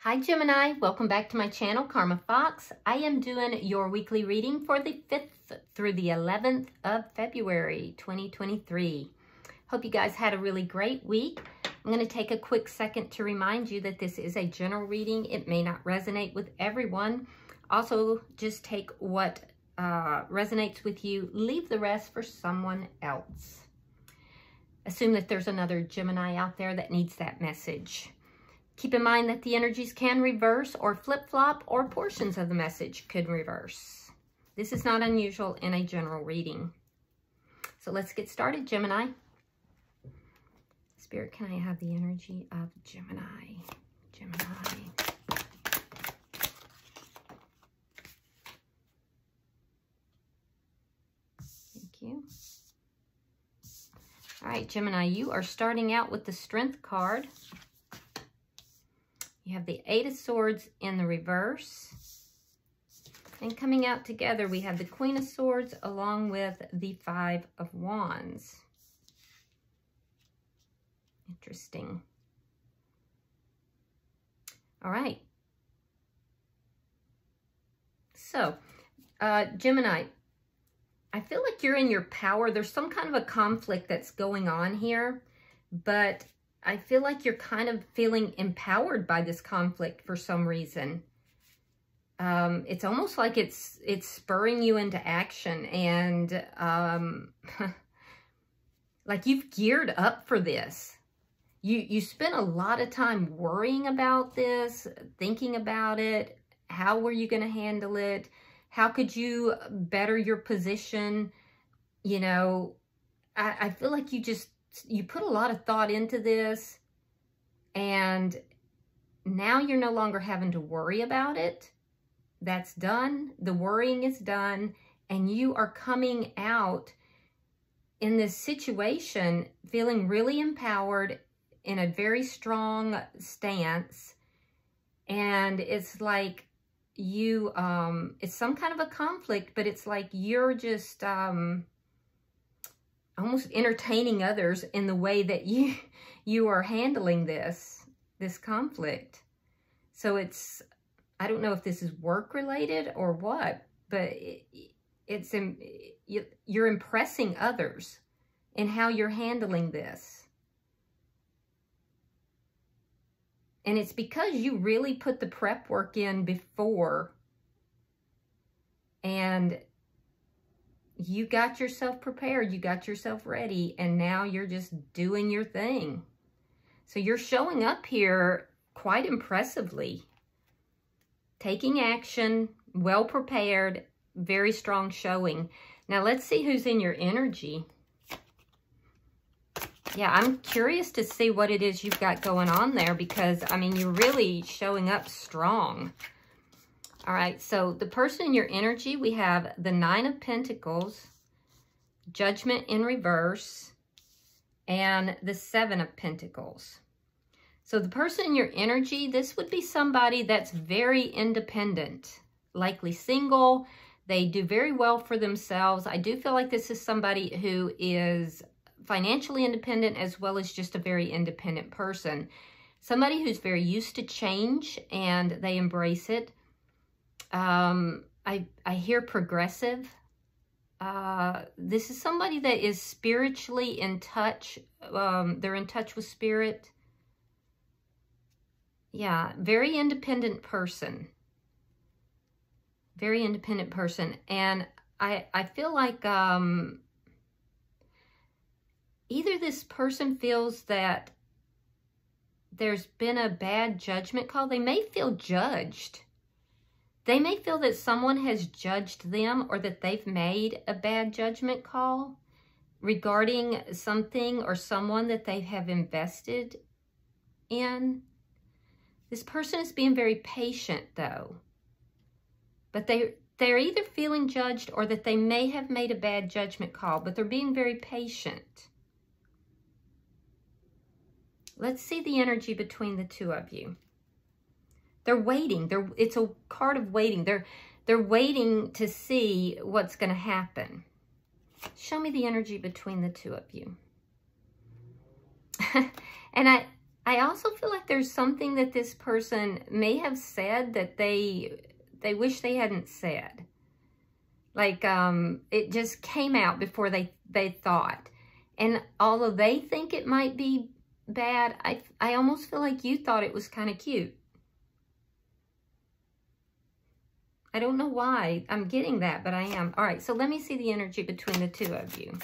Hi Gemini, welcome back to my channel, Karma Fox. I am doing your weekly reading for the 5th through the 11th of February 2023. Hope you guys had a really great week. I'm going to take a quick second to remind you that this is a general reading. It may not resonate with everyone. Also, just take what resonates with you, leave the rest for someone else. Assume that there's another Gemini out there that needs that message. Keep in mind that the energies can reverse or flip-flop, or portions of the message could reverse. This is not unusual in a general reading. So let's get started, Gemini. Spirit, can I have the energy of Gemini? Gemini. Thank you. All right, Gemini, you are starting out with the Strength card. You have the 8 of Swords in the reverse. And coming out together, we have the Queen of Swords along with the 5 of Wands. Interesting. All right. So, Gemini, I feel like you're in your power. There's some kind of a conflict that's going on here, but I feel like you're kind of feeling empowered by this conflict for some reason. It's almost like it's spurring you into action, and like you've geared up for this. You spent a lot of time worrying about this, thinking about it. How were you going to handle it? How could you better your position? You know, I feel like you put a lot of thought into this, and now you're no longer having to worry about it. That's done. The worrying is done, and you are coming out in this situation feeling really empowered, in a very strong stance. And it's like you, it's some kind of a conflict, but it's like you're just almost entertaining others in the way that you are handling this conflict. So it's, I don't know if this is work related or what, but you're impressing others in how you're handling this. And it's because you really put the prep work in before, and you got yourself prepared, you got yourself ready, and now you're just doing your thing. So you're showing up here quite impressively, taking action, well prepared, very strong showing. Now let's see who's in your energy. Yeah, I'm curious to see what it is you've got going on there, because, I mean, you're really showing up strong. All right, so the person in your energy, we have the 9 of Pentacles, Judgment in reverse, and the 7 of Pentacles. So the person in your energy, this would be somebody that's very independent, likely single. They do very well for themselves. I do feel like this is somebody who is financially independent, as well as just a very independent person. Somebody who's very used to change, and they embrace it. I hear progressive. This is somebody that is spiritually in touch. They're in touch with spirit. Yeah, very independent person. Very independent person. And I feel like either this person feels that there's been a bad judgment call. They may feel judged. They may feel that someone has judged them, or that they've made a bad judgment call regarding something or someone that they have invested in. This person is being very patient, though. But they're either feeling judged, or that they may have made a bad judgment call, but they're being very patient. Let's see the energy between the two of you. They're waiting. It's a card of waiting. They're waiting to see what's going to happen. Show me the energy between the two of you. And I also feel like there's something that this person may have said that they wish they hadn't said. Like, it just came out before they thought. And although they think it might be bad, I almost feel like you thought it was kind of cute. I don't know why I'm getting that, but I am. All right, so let me see the energy between the two of you.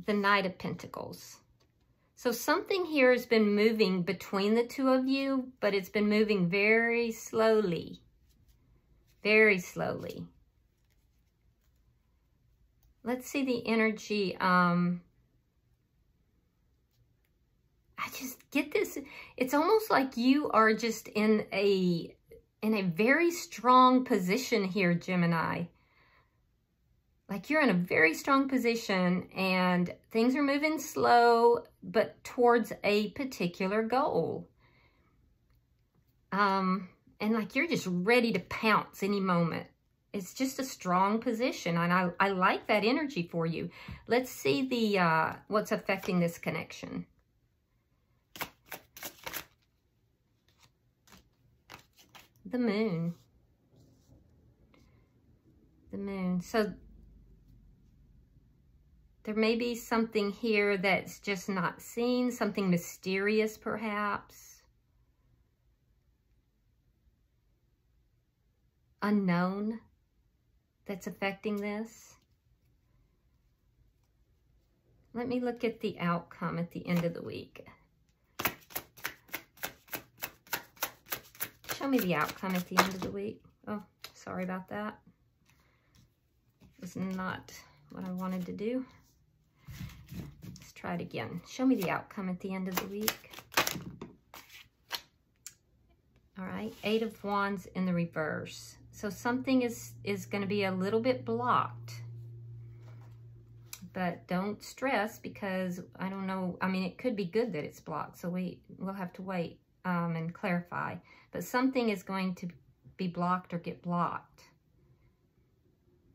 The Knight of Pentacles. So something here has been moving between the two of you, but it's been moving very slowly. Very slowly. Let's see the energy. I just get this. It's almost like you are just in a very strong position here, Gemini. Like you're in a very strong position and things are moving slow, but towards a particular goal. And like you're just ready to pounce any moment. It's just a strong position, and I like that energy for you. Let's see the what's affecting this connection. The Moon. The Moon. So there may be something here that's just not seen, something mysterious perhaps. Unknown that's affecting this. Let me look at the outcome at the end of the week. Show me the outcome at the end of the week. Oh, sorry about that. It's not what I wanted to do. Let's try it again. Show me the outcome at the end of the week. All right, 8 of Wands in the reverse. So something is going to be a little bit blocked. But don't stress because I don't know. I mean, it could be good that it's blocked. So we'll have to wait and clarify. But something is going to be blocked or get blocked.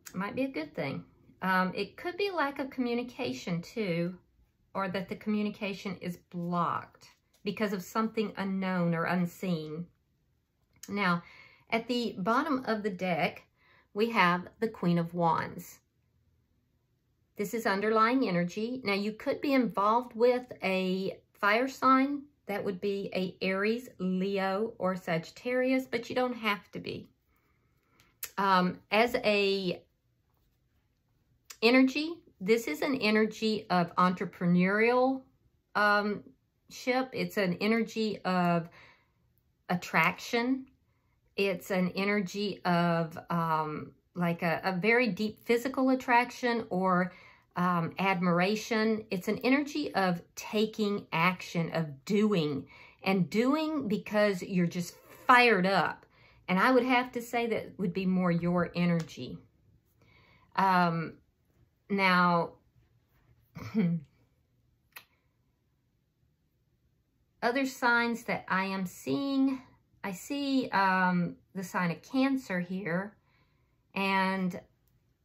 It might be a good thing. It could be lack of communication too, or that the communication is blocked because of something unknown or unseen. Now, at the bottom of the deck, we have the Queen of Wands. This is underlying energy. Now, you could be involved with a fire sign. That would be a Aries, Leo, or Sagittarius, but you don't have to be. As a energy, this is an energy of entrepreneurial ship. It's an energy of attraction. It's an energy of like a very deep physical attraction or admiration. It's an energy of taking action, of doing, and doing because you're just fired up. And I would have to say that would be more your energy. Now, other signs that I am seeing, I see the sign of Cancer here, and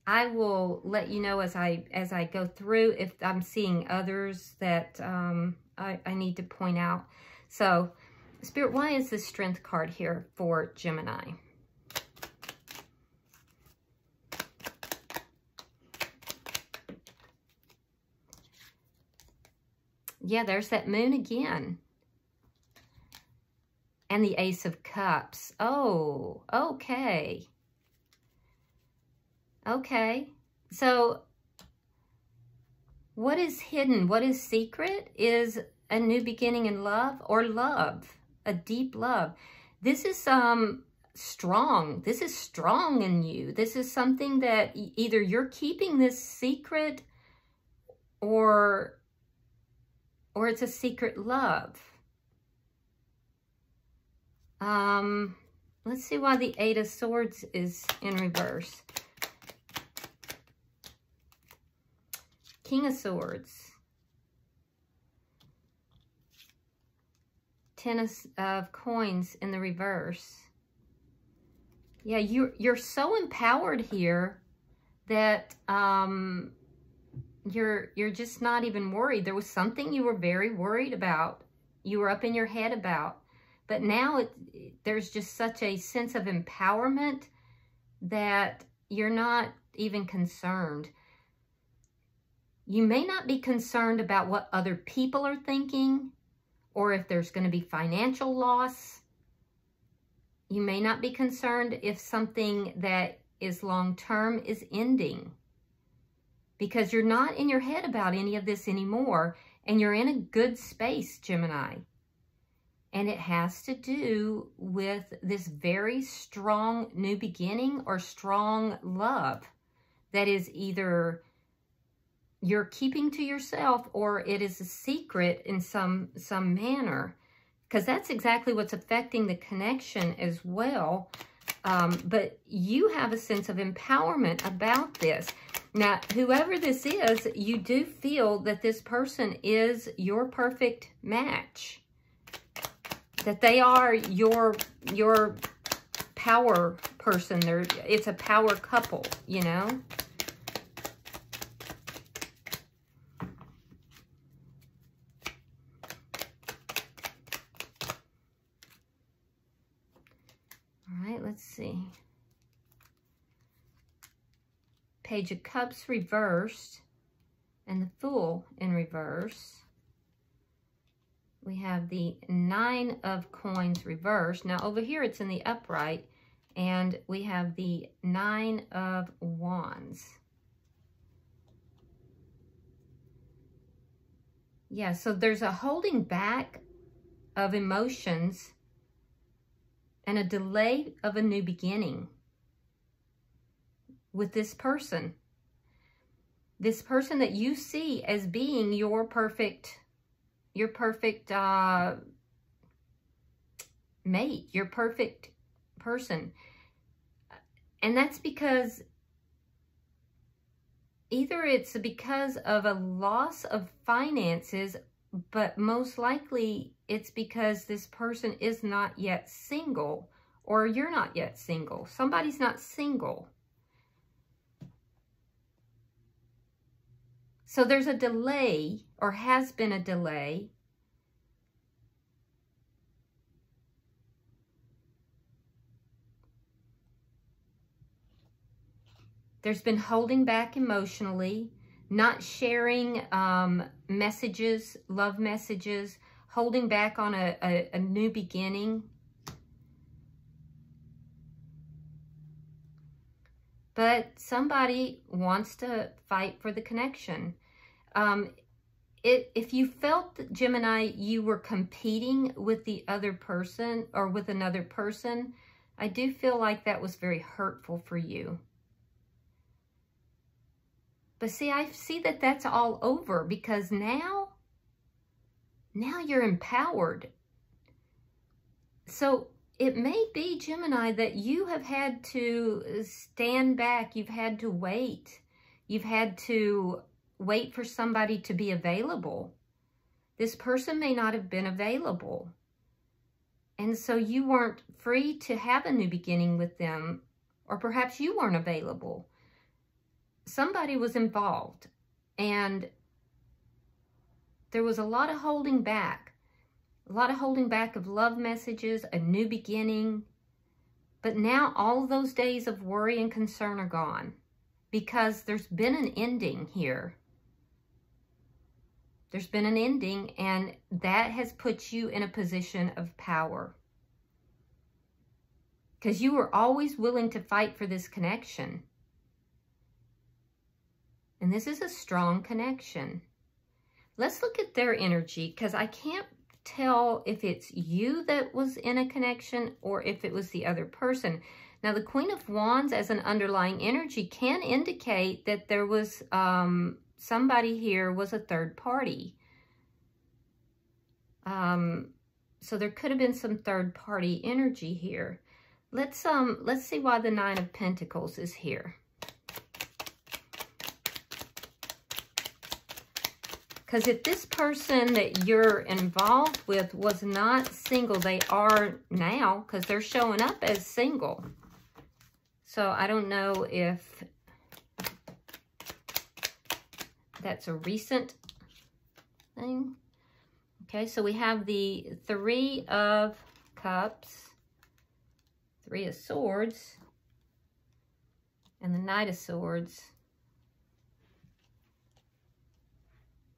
I will let you know as I go through if I'm seeing others that I need to point out. So, Spirit, why is this Strength card here for Gemini? Yeah, there's that Moon again. And the Ace of Cups. Oh, okay. Okay. So, what is hidden, what is secret is a new beginning in love or love, a deep love. This is strong. This is strong in you. This is something that either you're keeping this secret or it's a secret love. Let's see why the 8 of Swords is in reverse. King of Swords. 10 of Coins in the reverse. Yeah, you're so empowered here that you're just not even worried. There was something you were very worried about. You were up in your head about. But now there's just such a sense of empowerment that you're not even concerned. You may not be concerned about what other people are thinking or if there's going to be financial loss. You may not be concerned if something that is long-term is ending, because you're not in your head about any of this anymore, and you're in a good space, Gemini. And it has to do with this very strong new beginning or strong love that is either you're keeping to yourself or it is a secret in some manner. Because that's exactly what's affecting the connection as well. But you have a sense of empowerment about this. Now, whoever this is, you do feel that this person is your perfect match. That they are your power person. It's a power couple, you know? Let's see. Page of Cups reversed and the Fool in reverse. We have the Nine of Coins reversed. Now over here it's in the upright, and we have the Nine of Wands. Yeah, so there's a holding back of emotions and a delay of a new beginning with this person. This person that you see as being your perfect mate, your perfect person. And that's because either it's because of a loss of finances, but most likely it's because this person is not yet single, or you're not yet single. Somebody's not single. So there's a delay, or has been a delay. There's been holding back emotionally, not sharing messages, love messages, holding back on a new beginning. But somebody wants to fight for the connection. If you felt, Gemini, you were competing with the other person or with another person, I do feel like that was very hurtful for you. But see, I see that that's all over, because now you're empowered. So it may be, Gemini, that you have had to stand back. You've had to wait. You've had to wait for somebody to be available. This person may not have been available. And so you weren't free to have a new beginning with them, or perhaps you weren't available. Somebody was involved, and there was a lot of holding back. A lot of holding back of love messages, a new beginning. But now all of those days of worry and concern are gone, because there's been an ending here. There's been an ending, and that has put you in a position of power. Because you were always willing to fight for this connection. And this is a strong connection. Let's look at their energy, because I can't tell if it's you that was in a connection or if it was the other person. Now, the Queen of Wands as an underlying energy can indicate that there was somebody here was a third party. So there could have been some third party energy here. Let's see why the Nine of Pentacles is here. Because if this person that you're involved with was not single, they are now, because they're showing up as single. So I don't know if That's a recent thing. Okay, so we have the Three of Cups, Three of Swords, and the Knight of Swords.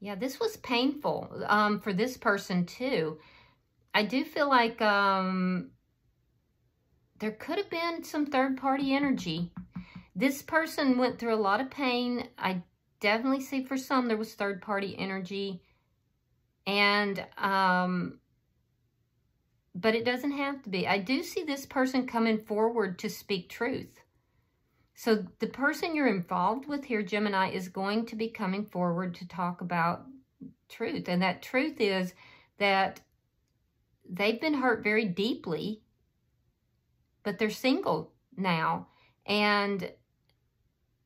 Yeah, this was painful for this person too. I do feel like there could have been some third-party energy. This person went through a lot of pain. I definitely see for some there was third-party energy. And, but it doesn't have to be. I do see this person coming forward to speak truth. So the person you're involved with here, Gemini, is going to be coming forward to talk about truth. And that truth is that they've been hurt very deeply, but they're single now. And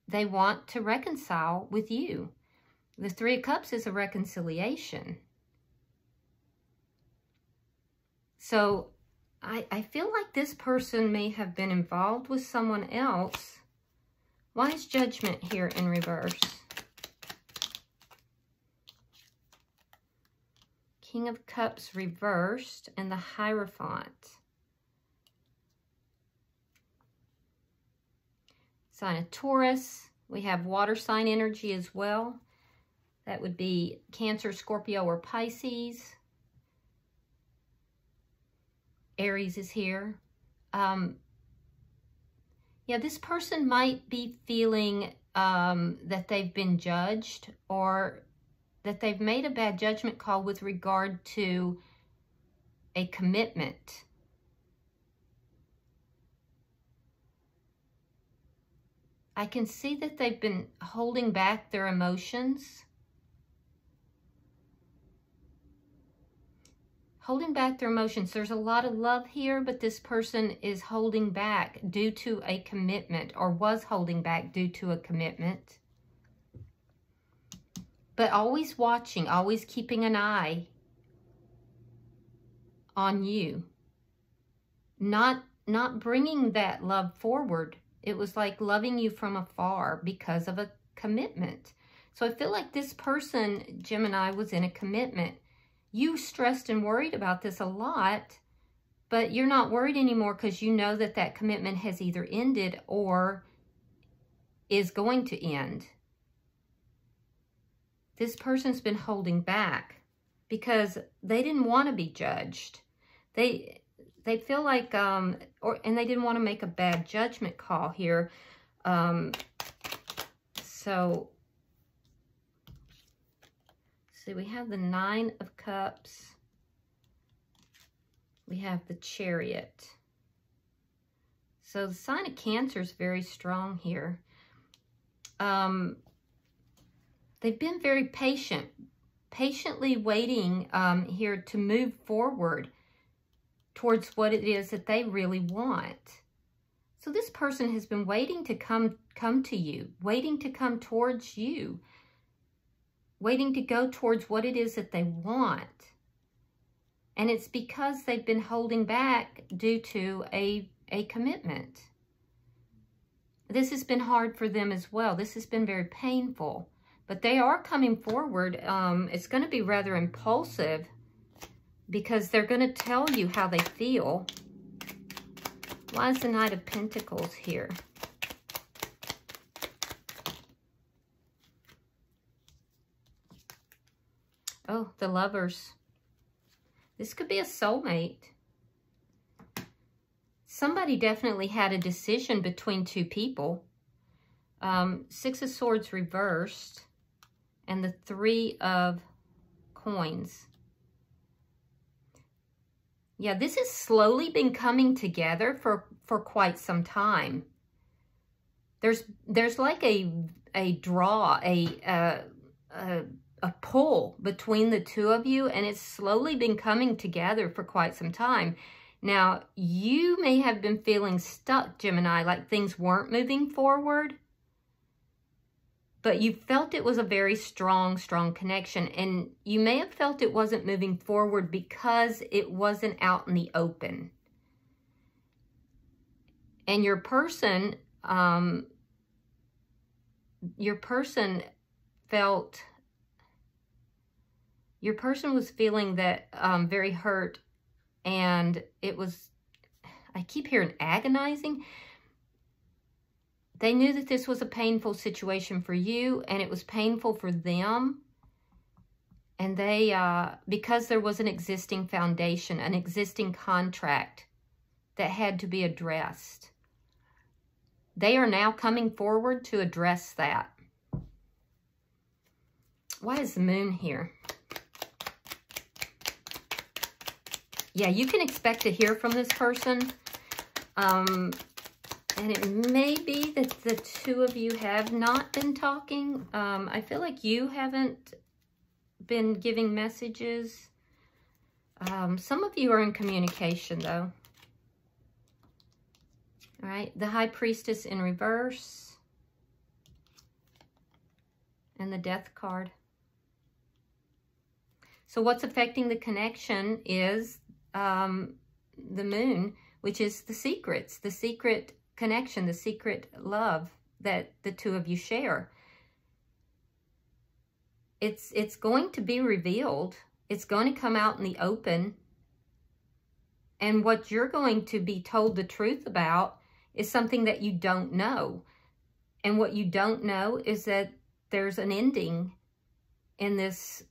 they want to reconcile with you. The Three of Cups is a reconciliation. So I feel like this person may have been involved with someone else. Why is Judgment here in reverse? King of Cups reversed and the Hierophant. Sign of Taurus. We have water sign energy as well. That would be Cancer, Scorpio, or Pisces. Aries is here. Yeah, this person might be feeling that they've been judged or that they've made a bad judgment call with regard to a commitment. I can see that they've been holding back their emotions. Holding back their emotions. There's a lot of love here, but this person is holding back due to a commitment, or was holding back due to a commitment. But always watching, always keeping an eye on you. Not bringing that love forward. It was like loving you from afar because of a commitment. So I feel like this person, Gemini, was in a commitment. You stressed and worried about this a lot, but you're not worried anymore because you know that that commitment has either ended or is going to end. This person's been holding back because they didn't want to be judged. They feel like, and they didn't want to make a bad judgment call here. So, see, we have the Nine of Cups. We have the Chariot. So the sign of Cancer is very strong here. They've been very patient, patiently waiting here to move forward towards what it is that they really want. So this person has been waiting to come to you, waiting to come towards you, waiting to go towards what it is that they want. And it's because they've been holding back due to a commitment. This has been hard for them as well. This has been very painful. But they are coming forward. It's going to be rather impulsive because they're going to tell you how they feel. Why is the Knight of Pentacles here? Oh, the Lovers. This could be a soulmate. Somebody definitely had a decision between two people. Six of Swords reversed. And the Three of Coins. Yeah, this has slowly been coming together for quite some time. There's like a draw, a pull between the two of you, and it's slowly been coming together for quite some time. Now, you may have been feeling stuck, Gemini, like things weren't moving forward, but you felt it was a very strong connection, and you may have felt it wasn't moving forward because it wasn't out in the open. And your person felt, your person was feeling that very hurt, and it was, I keep hearing agonizing. They knew that this was a painful situation for you, and it was painful for them. And they, because there was an existing foundation, an existing contract that had to be addressed, they are now coming forward to address that. Why is the moon here? Yeah, you can expect to hear from this person. And it may be that the two of you have not been talking. I feel like you haven't been giving messages. Some of you are in communication, though. All right, the High Priestess in reverse. And the Death card. So what's affecting the connection is the moon, which is the secrets, the secret connection, the secret love that the two of you share. It's going to be revealed. It's going to come out in the open. And what you're going to be told the truth about is something that you don't know. And what you don't know is that there's an ending in this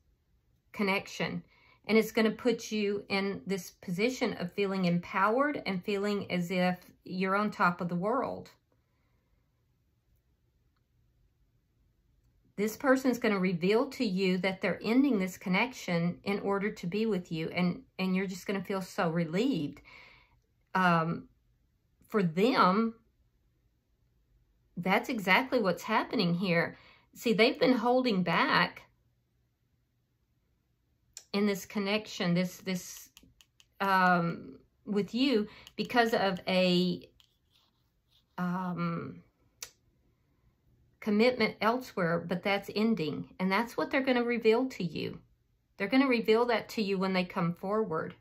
connection. And it's going to put you in this position of feeling empowered and feeling as if you're on top of the world. This person's going to reveal to you that they're ending this connection in order to be with you. And you're just going to feel so relieved. For them, that's exactly what's happening here. See, they've been holding back in this connection, this with you, because of a commitment elsewhere, but that's ending. And that's what they're going to reveal to you. They're going to reveal that to you when they come forward.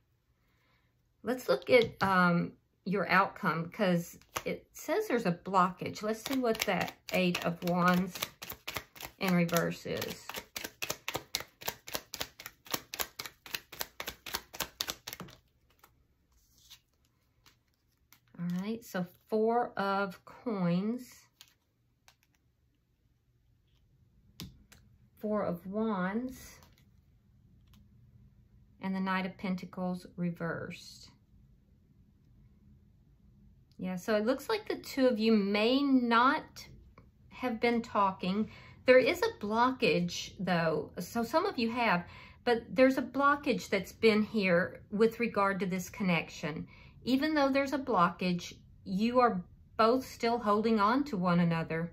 Let's look at your outcome, because it says there's a blockage. Let's see what that 8 of Wands in reverse is. All right, so 4 of Coins, 4 of Wands, and the Knight of Pentacles reversed. Yeah, so it looks like the two of you may not have been talking. There is a blockage, though. So some of you have, but there's a blockage that's been here with regard to this connection. Even though there's a blockage, you are both still holding on to one another.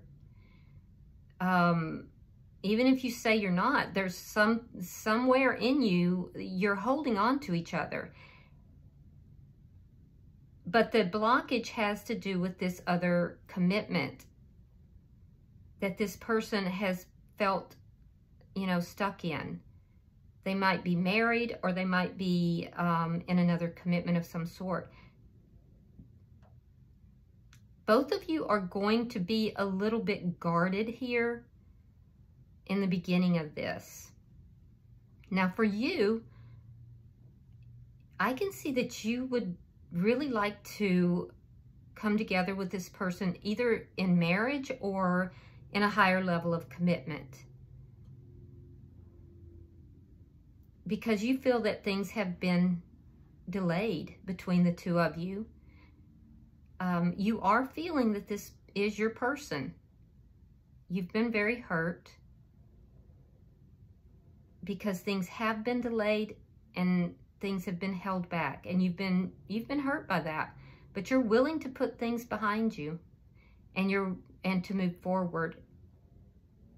Even if you say you're not, there's somewhere in you, you're holding on to each other. But the blockage has to do with this other commitment that this person has felt, you know, stuck in. They might be married, or they might be in another commitment of some sort. Both of you are going to be a little bit guarded here in the beginning of this. Now for you, I can see that you would really like to come together with this person, either in marriage or in a higher level of commitment. Because you feel that things have been delayed between the two of you. You are feeling that this is your person. You've been very hurt because things have been delayed and things have been held back, and you've been hurt by that. But you're willing to put things behind you and to move forward,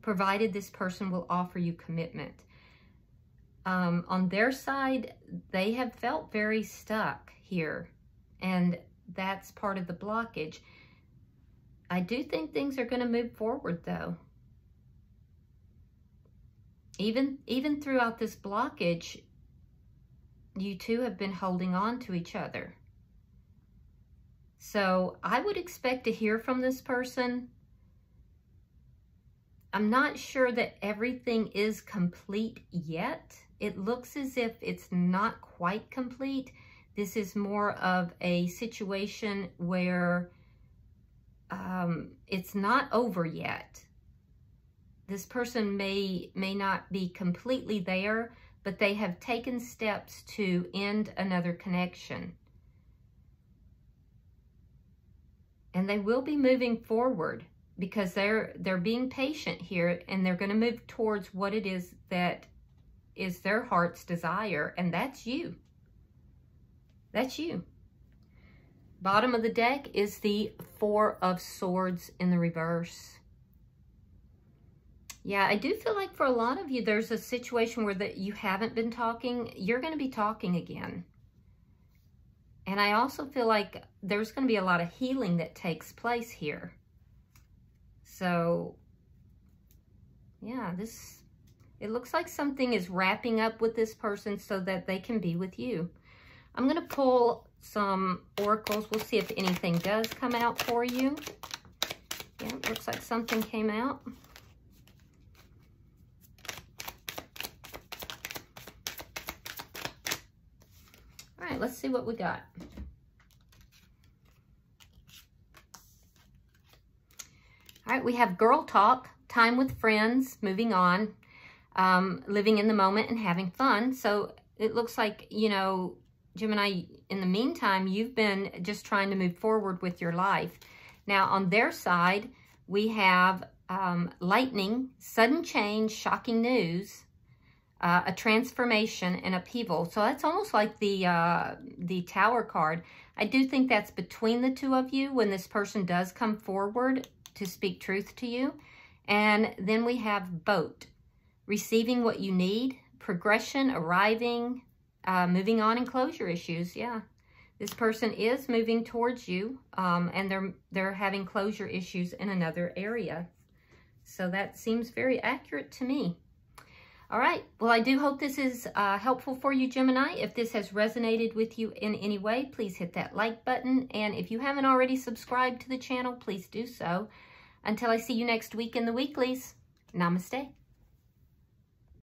provided this person will offer you commitment. On their side, they have felt very stuck here, and that's part of the blockage. I do think things are going to move forward, though. Even throughout this blockage, you two have been holding on to each other. So I would expect to hear from this person. I'm not sure that everything is complete yet. It looks as if it's not quite complete. This is more of a situation where it's not over yet. This person may not be completely there, but they have taken steps to end another connection. And they will be moving forward because they're being patient here, and they're going to move towards what it is that is their heart's desire, and that's you. That's you. Bottom of the deck is the Four of Swords in the reverse. Yeah, I do feel like for a lot of you, there's a situation where you haven't been talking. You're going to be talking again. And I also feel like there's going to be a lot of healing that takes place here. So, yeah, it looks like something is wrapping up with this person so that they can be with you. I'm going to pull some oracles. We'll see if anything does come out for you. Yeah, it looks like something came out. All right, let's see what we got. All right, we have girl talk, time with friends, moving on, living in the moment and having fun. So it looks like, you know, Gemini, in the meantime, you've been just trying to move forward with your life. Now, on their side, we have lightning, sudden change, shocking news, a transformation and upheaval. So that's almost like the Tower card. I do think that's between the two of you when this person does come forward to speak truth to you. And then we have boat, receiving what you need, progression, arriving, moving on, and closure issues. Yeah, this person is moving towards you, and they're having closure issues in another area. So that seems very accurate to me. All right, well, I do hope this is helpful for you, Gemini. If this has resonated with you in any way, please hit that like button. And if you haven't already subscribed to the channel, please do so. Until I see you next week in the weeklies, namaste.